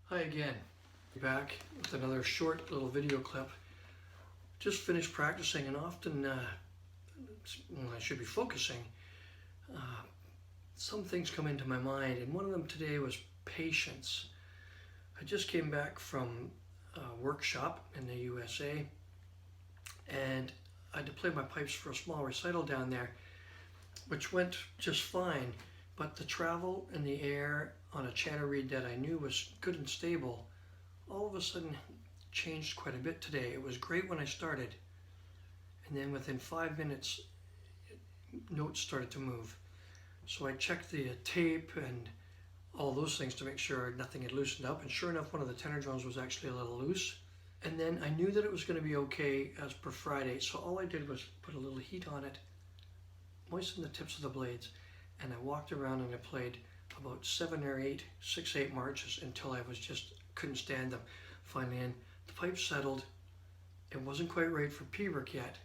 Hi again, back with another short little video clip. Just finished practicing, and often when I should be focusing, uh, some things come into my mind, and one of them today was patience. I just came back from a workshop in the USA, and I had to play my pipes for a small recital down there, which went just fine, but the travel in the air on a channel reed that I knew was good and stable all of a sudden changed quite a bit today. It was great when I started, and then within 5 minutes notes started to move. So I checked the tape and all those things to make sure nothing had loosened up, and sure enough one of the tenor drums was actually a little loose. And then I knew that it was going to be okay as per Friday, so all I did was put a little heat on it, moisten the tips of the blades, and I walked around and I played about 7 or 8 6/8 marches until I was just couldn't stand them. Finally, the pipe settled. It wasn't quite right for Pibroch yet,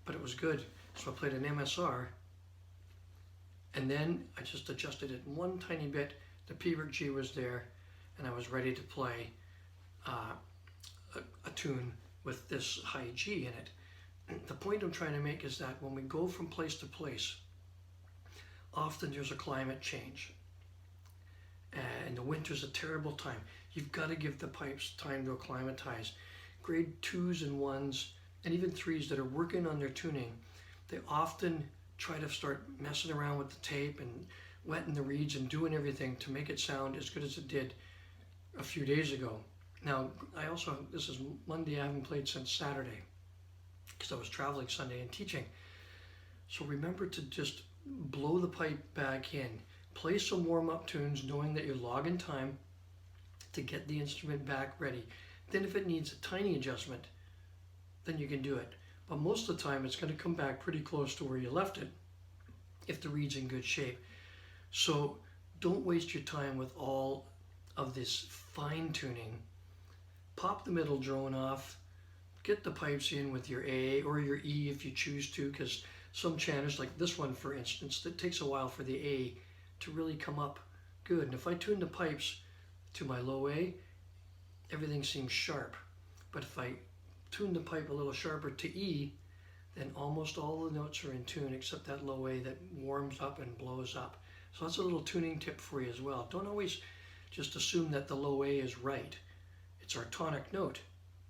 but it was good. So I played an MSR, and then I just adjusted it one tiny bit. The Pibroch G was there, and I was ready to play a tune with this high G in it. The point I'm trying to make is that when we go from place to place, often there's a climate change, and the winter's a terrible time. You've got to give the pipes time to acclimatize. Grade 2s and 1s and even 3s that are working on their tuning, they often try to start messing around with the tape and wetting the reeds and doing everything to make it sound as good as it did a few days ago. Now, this is Monday, I haven't played since Saturday because I was traveling Sunday and teaching. So remember to just blow the pipe back in. Play some warm-up tunes knowing that you're logging time to get the instrument back ready. Then if it needs a tiny adjustment, then you can do it. But most of the time it's going to come back pretty close to where you left it if the reed's in good shape. So don't waste your time with all of this fine tuning. Pop the middle drone off, get the pipes in with your A or your E if you choose to, because some channels, like this one for instance, it takes a while for the A to really come up good. And if I tune the pipes to my low A, everything seems sharp. But if I tune the pipe a little sharper to E, then almost all the notes are in tune except that low A that warms up and blows up. So that's a little tuning tip for you as well. Don't always just assume that the low A is right. It's our tonic note,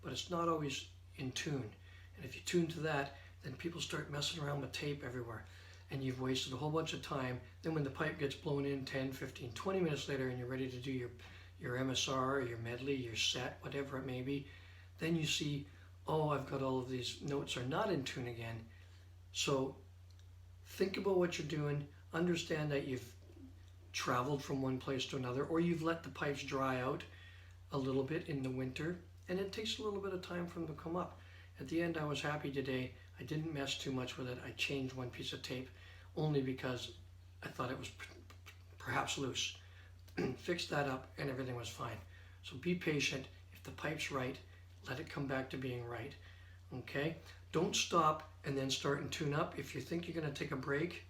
but it's not always in tune. And if you tune to that, then people start messing around with tape everywhere, and you've wasted a whole bunch of time. Then when the pipe gets blown in 10, 15, 20 minutes later and you're ready to do your MSR, your medley, your set, whatever it may be, then you see, oh, I've got all of these notes are not in tune again. So think about what you're doing. Understand that you've traveled from one place to another, or you've let the pipes dry out a little bit in the winter, and it takes a little bit of time for them to come up. At the end, I was happy today. I didn't mess too much with it. I changed one piece of tape only because I thought it was perhaps loose. Fixed that up and everything was fine. So be patient. If the pipe's right, let it come back to being right. Okay? Don't stop and then start and tune up. If you think you're going to take a break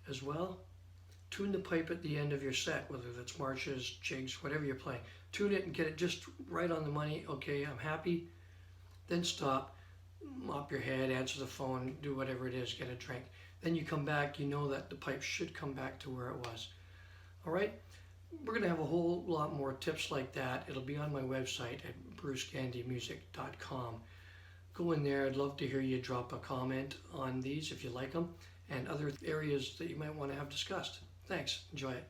as well, tune the pipe at the end of your set, whether that's marches, jigs, whatever you're playing. Tune it and get it just right on the money. Okay, I'm happy. Then stop, mop your head, answer the phone, do whatever it is, get a drink. Then you come back, you know that the pipe should come back to where it was. All right? We're going to have a whole lot more tips like that. It'll be on my website at brucegandymusic.com. Go in there. I'd love to hear you drop a comment on these if you like them, and other areas that you might want to have discussed. Thanks. Enjoy it.